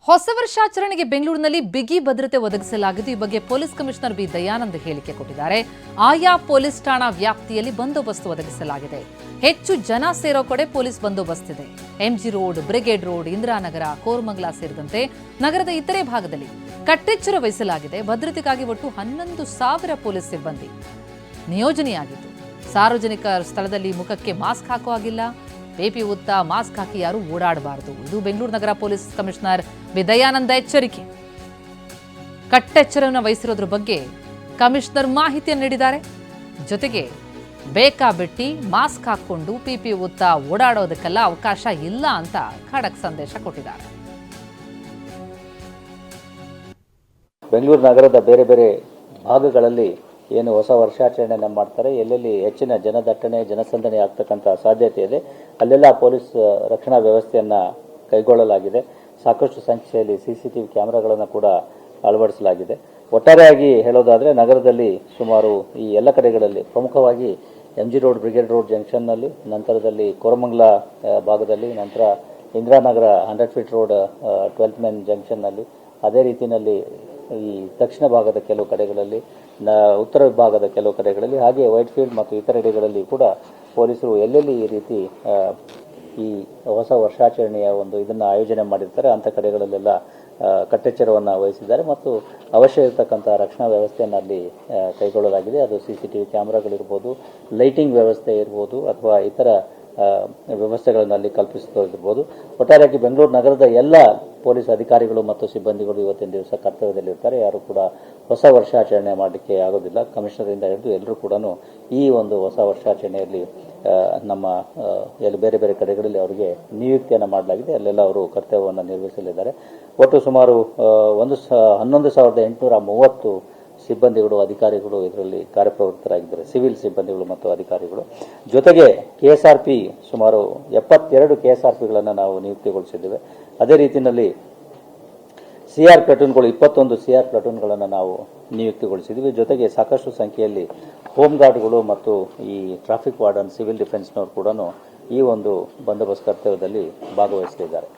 ಹೊಸ ವರ್ಷಾಚರಣೆಗೆ ಬೆಂಗಳೂರಿನಲ್ಲಿ ಬಿಗಿ ಭದ್ರತೆ ಒದಗಿಸಲಾಗಿದ್ದು. ಈ ಬಗ್ಗೆ ಪೊಲೀಸ್ ಕಮಿಷನರ್ ಬಿ ದಯಾನಂದ್ ಹೇಳಿಕೆ ಕೊಟ್ಟಿದ್ದಾರೆ. ಆಯಾ ಪೊಲೀಸ್ ಠಾಣಾ ವ್ಯಾಪ್ತಿಯಲ್ಲಿ ಬಂದೋಬಸ್ತ್ ಒದಗಿಸಲಾಗಿದೆ. ಹೆಚ್ಚು ಜನ ಸೇರೋ ಕಡೆ ಪೊಲೀಸ್ ಬಂದೋಬಸ್ತ್ ಇದೆ. MG road, Brigade road, Indiranagar, Koramangala ಸೇರಿದಂತೆ ನಗರದ ಇತರೆ ಭಾಗದಲ್ಲಿ ಕಟ್ಟೆಚ್ಚರ ವಹಿಸಲಾಗಿದೆ. ಭದ್ರತೆಗಾಗಿ ಒಟ್ಟು 11,000 ಪೊಲೀಸ್ ಸಿಬ್ಬಂದಿ ನಿಯೋಜನೆಯಾಗಿದ್ದು, ಸಾರ್ವಜನಿಕ ಸ್ಥಳದಲ್ಲಿ ಮುಖಕ್ಕೆ ಮಾಸ್ಕ್ ಹಾಕುವ ಹಾಗಿಲ್ಲ. ಬೇಪಿ ಉತ್ತ ಮಾಸ್ಕ್ ಹಾಕಿ ಯಾರು ಓಡಾಡಬಾರದು. ಇದು ಬೆಂಗಳೂರು ನಗರ ಪೊಲೀಸ್ ಕಮಿಷನರ್ ಬಿ ದಯಾನಂದ ಎಚ್ಚರಿಕೆ. ಕಟ್ಟೆಚ್ಚರವನ್ನು ವಹಿಸಿರೋದ್ರ ಬಗ್ಗೆ ಕಮಿಷನರ್ ಮಾಹಿತಿಯನ್ನು ನೀಡಿದ್ದಾರೆ. ಜೊತೆಗೆ ಬೇಕಾಬಿಟ್ಟಿ ಮಾಸ್ಕ್ ಹಾಕೊಂಡು ಪಿಪಿ ಉತ್ತ ಓಡಾಡೋದಕ್ಕೆಲ್ಲ ಅವಕಾಶ ಇಲ್ಲ ಅಂತ ಖಡಕ್ ಸಂದೇಶ ಕೊಟ್ಟಿದ್ದಾರೆ. ಬೆಂಗಳೂರು ನಗರದ ಬೇರೆ ಬೇರೆ ಭಾಗಗಳಲ್ಲಿ ಏನು ಹೊಸ ವರ್ಷಾಚರಣೆಯನ್ನು ಮಾಡ್ತಾರೆ, ಎಲ್ಲೆಲ್ಲಿ ಹೆಚ್ಚಿನ ಜನದಟ್ಟಣೆ ಜನಸಂದಣಿ ಆಗ್ತಕ್ಕಂಥ ಸಾಧ್ಯತೆ ಇದೆ, ಅಲ್ಲೆಲ್ಲ ಪೊಲೀಸ್ ರಕ್ಷಣಾ ವ್ಯವಸ್ಥೆಯನ್ನು ಕೈಗೊಳ್ಳಲಾಗಿದೆ. ಸಾಕಷ್ಟು ಸಂಖ್ಯೆಯಲ್ಲಿ CCTV ಕ್ಯಾಮೆರಾಗಳನ್ನು ಕೂಡ ಅಳವಡಿಸಲಾಗಿದೆ. ಒಟ್ಟಾರೆಯಾಗಿ ಹೇಳೋದಾದರೆ ನಗರದಲ್ಲಿ ಸುಮಾರು ಈ ಎಲ್ಲ ಕಡೆಗಳಲ್ಲಿ ಪ್ರಮುಖವಾಗಿ MG ರೋಡ್, ಬ್ರಿಗೇಡ್ ರೋಡ್ ಜಂಕ್ಷನ್ನಲ್ಲಿ, ನಂತರದಲ್ಲಿ ಕೋರಮಂಗಲ ಭಾಗದಲ್ಲಿ, ನಂತರ Indiranagar 100 feet road 12th main ಜಂಕ್ಷನ್ನಲ್ಲಿ, ಅದೇ ರೀತಿಯಲ್ಲಿ ಈ ದಕ್ಷಿಣ ಭಾಗದ ಕೆಲವು ಕಡೆಗಳಲ್ಲಿ, ಉತ್ತರ ಭಾಗದ ಕೆಲವು ಕಡೆಗಳಲ್ಲಿ, ಹಾಗೆ ವೈಟ್ ಫೀಲ್ಡ್ ಮತ್ತು ಇತರೆಡೆಗಳಲ್ಲಿ ಕೂಡ ಪೊಲೀಸರು ಎಲ್ಲೆಲ್ಲಿ ಈ ರೀತಿ ಈ ಹೊಸ ವರ್ಷಾಚರಣೆಯ ಇದನ್ನು ಆಯೋಜನೆ ಮಾಡಿರ್ತಾರೆ ಅಂಥ ಕಡೆಗಳಲ್ಲೆಲ್ಲ ಕಟ್ಟೆಚ್ಚರವನ್ನು ವಹಿಸಿದ್ದಾರೆ ಮತ್ತು ಅವಶ್ಯ ಇರತಕ್ಕಂಥ ರಕ್ಷಣಾ ವ್ಯವಸ್ಥೆಯನ್ನು ಅಲ್ಲಿ ಕೈಗೊಳ್ಳಲಾಗಿದೆ. ಅದು CCTV ಕ್ಯಾಮ್ರಾಗಳಿರ್ಬೋದು, ಲೈಟಿಂಗ್ ವ್ಯವಸ್ಥೆ ಇರ್ಬೋದು, ಅಥವಾ ಇತರ ವ್ಯವಸ್ಥೆಗಳನ್ನು ಅಲ್ಲಿ ಕಲ್ಪಿಸುತ್ತಿರ್ಬೋದು. ಒಟ್ಟಾರೆಯಾಗಿ ಬೆಂಗಳೂರು ನಗರದ ಎಲ್ಲ ಪೊಲೀಸ್ ಅಧಿಕಾರಿಗಳು ಮತ್ತು ಸಿಬ್ಬಂದಿಗಳು ಇವತ್ತಿನ ದಿವಸ ಕರ್ತವ್ಯದಲ್ಲಿರ್ತಾರೆ. ಯಾರು ಕೂಡ ಹೊಸ ವರ್ಷಾಚರಣೆ ಮಾಡಲಿಕ್ಕೆ ಆಗೋದಿಲ್ಲ. ಕಮಿಷನರಿಂದ ಹಿಡಿದು ಎಲ್ಲರೂ ಕೂಡ ಈ ಹೊಸ ವರ್ಷಾಚರಣೆಯಲ್ಲಿ ನಮ್ಮ ಬೇರೆ ಬೇರೆ ಕಡೆಗಳಲ್ಲಿ ಅವರಿಗೆ ನಿಯುಕ್ತಿಯನ್ನು ಮಾಡಲಾಗಿದೆ. ಅಲ್ಲೆಲ್ಲ ಅವರು ಕರ್ತವ್ಯವನ್ನು ನಿರ್ವಹಿಸಲಿದ್ದಾರೆ. ಒಟ್ಟು ಸುಮಾರು 11,830 ಸಿಬ್ಬಂದಿಗಳು, ಅಧಿಕಾರಿಗಳು ಇದರಲ್ಲಿ ಕಾರ್ಯಪ್ರವೃತ್ತರಾಗಿದ್ದಾರೆ. ಸಿವಿಲ್ ಸಿಬ್ಬಂದಿಗಳು ಮತ್ತು ಅಧಿಕಾರಿಗಳು. ಜೊತೆಗೆ KSRP ಸುಮಾರು 72 KSRPಗಳನ್ನು ನಾವು ನಿಯುಕ್ತಿಗೊಳಿಸಿದ್ದೇವೆ. ಅದೇ ರೀತಿಯಲ್ಲಿ CR ಪ್ಲಾಟೂನ್ಗಳು 21 CR ಪ್ಲಾಟೂನ್ಗಳನ್ನು ನಾವು ನಿಯುಕ್ತಿಗೊಳಿಸಿದ್ದೀವಿ. ಜೊತೆಗೆ ಸಾಕಷ್ಟು ಸಂಖ್ಯೆಯಲ್ಲಿ ಹೋಮ್ ಗಾರ್ಡ್ಗಳು ಮತ್ತು ಈ ಟ್ರಾಫಿಕ್ ವಾರ್ಡನ್, ಸಿವಿಲ್ ಡಿಫೆನ್ಸ್ನವರು ಕೂಡ ಈ ಬಂದೋಬಸ್ತ್ ಕರ್ತವ್ಯದಲ್ಲಿ ಭಾಗವಹಿಸಲಿದ್ದಾರೆ.